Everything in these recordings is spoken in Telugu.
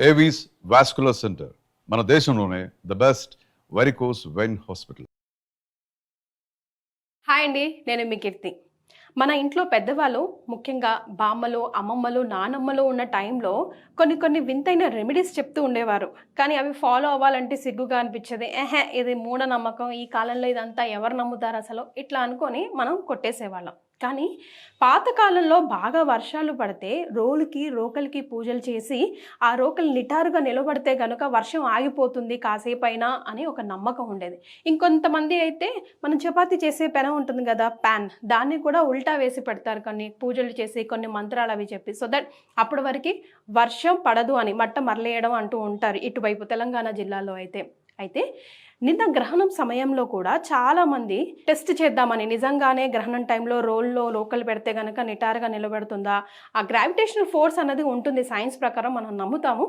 ఏవీస్ వాస్కులర్ సెంటర్ మన దేశంలోనే the best varicose vein hospital. Hi అండి, నేను మీ కీర్తి. మన ఇంట్లో పెద్దవాళ్ళు, ముఖ్యంగా బామ్మలు, అమ్మమ్మలు, నానమ్మలు ఉన్న టైంలో కొన్ని వింతైన రెమెడీస్ చెప్తూ ఉండేవారు. కానీ అవి ఫాలో అవ్వాలంటే సిగ్గుగా అనిపించేది. ఇది మూఢనమ్మకం, ఈ కాలంలో ఇదంతా ఎవరు నమ్ముతారు అసలు, ఇట్లా అనుకొని మనం కొట్టేసేవాళ్ళం. కానీ పాతకాలంలో బాగా వర్షాలు పడితే రోకలికి పూజలు చేసి ఆ రోకలు నిటారుగా నిలబడితే కనుక వర్షం ఆగిపోతుంది కాసేపైనా అని ఒక నమ్మకం ఉండేది. ఇంకొంతమంది అయితే మనం చపాతీ చేసే పెనం ఉంటుంది కదా, ప్యాన్, దాన్ని కూడా ఉల్టా వేసి పెడతారు కొన్ని పూజలు చేసి, కొన్ని మంత్రాలు అవి చెప్పి, సో దట్ అప్పటి వరకు వర్షం పడదు అని మట్ట మరలేయడం అంటూ ఉంటారు ఇటువైపు తెలంగాణ జిల్లాలో అయితే నిన్న గ్రహణం సమయంలో కూడా చాలామంది టెస్ట్ చేద్దామని నిజంగానే గ్రహణం టైంలో రోకలు పెడితే కనుక నిటారుగా నిలబెడుతుందా, ఆ గ్రావిటేషనల్ ఫోర్స్ అనేది ఉంటుంది సైన్స్ ప్రకారం మనం నమ్ముతాము.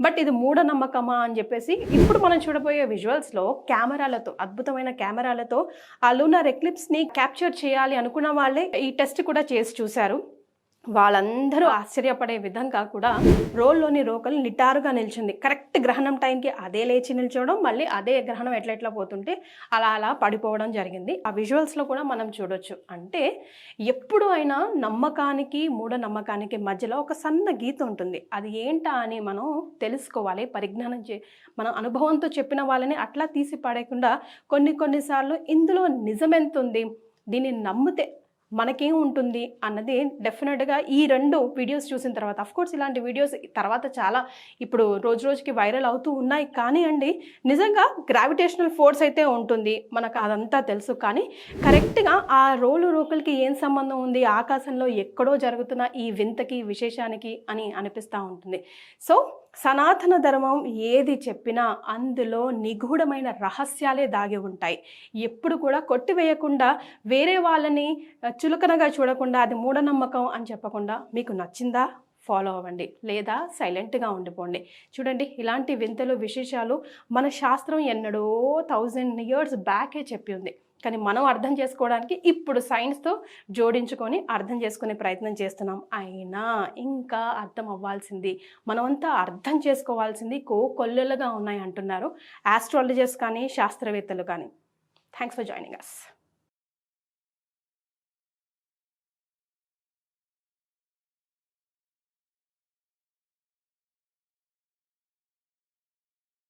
బట్ ఇది మూఢనమ్మకమా అని చెప్పేసి ఇప్పుడు మనం చూడబోయే విజువల్స్లో కెమెరాలతో, అద్భుతమైన కెమెరాలతో ఆ లూనార్ ఎక్లిప్స్ని క్యాప్చర్ చేయాలి అనుకున్న వాళ్ళే ఈ టెస్ట్ కూడా చేసి చూశారు. వాళ్ళందరూ ఆశ్చర్యపడే విధంగా కూడా రోకలు నిటారుగా నిల్చుంది. కరెక్ట్ గ్రహణం టైంకి అదే లేచి నిల్చోవడం, మళ్ళీ అదే గ్రహణం ఎట్లా పోతుంటే అలా పడిపోవడం జరిగింది. ఆ విజువల్స్లో కూడా మనం చూడొచ్చు. అంటే ఎప్పుడు అయినా నమ్మకానికి మూఢనమ్మకానికి మధ్యలో ఒక సన్న గీత ఉంటుంది. అది ఏంటా అని మనం తెలుసుకోవాలి. పరిజ్ఞానం మన అనుభవంతో చెప్పిన వాళ్ళని అట్లా తీసి పడేయకుండా కొన్నిసార్లు ఇందులో నిజమెంత ఉంది, దీన్ని నమ్మితే మనకేం ఉంటుంది అన్నది డెఫినెట్గా ఈ 2 వీడియోస్ చూసిన తర్వాత, అఫ్కోర్స్ ఇలాంటి వీడియోస్ తర్వాత చాలా ఇప్పుడు రోజుకి వైరల్ అవుతూ ఉన్నాయి. కానీ అండి, నిజంగా గ్రావిటేషనల్ ఫోర్స్ అయితే ఉంటుంది, మనకు అదంతా తెలుసు. కానీ కరెక్ట్గా ఆ రోకలికి ఏం సంబంధం ఉంది, ఆకాశంలో ఎక్కడో జరుగుతున్న ఈ వింతకి విశేషానికి అని అనిపిస్తూ ఉంటుంది. సో సనాతన ధర్మం ఏది చెప్పినా అందులో నిగూఢమైన రహస్యాలే దాగి ఉంటాయి. ఎప్పుడు కూడా కొట్టివేయకుండా, వేరే వాళ్ళని చులకనగా చూడకుండా, అది మూఢనమ్మకం అని చెప్పకుండా, మీకు నచ్చిందా ఫాలో అవ్వండి, లేదా సైలెంట్గా ఉండిపోండి. చూడండి, ఇలాంటి వింతలు విశేషాలు మన శాస్త్రం ఎన్నడో 1000 years బ్యాకే చెప్పి ఉంది. కానీ మనం అర్థం చేసుకోవడానికి ఇప్పుడు సైన్స్తో జోడించుకొని అర్థం చేసుకునే ప్రయత్నం చేస్తున్నాం. అయినా ఇంకా అర్థం అవ్వాల్సింది, మనమంతా అర్థం చేసుకోవాల్సింది కొల్లలుగా ఉన్నాయి అంటున్నారు ఆస్ట్రాలజర్స్ కానీ శాస్త్రవేత్తలు కానీ. Thanks for joining us.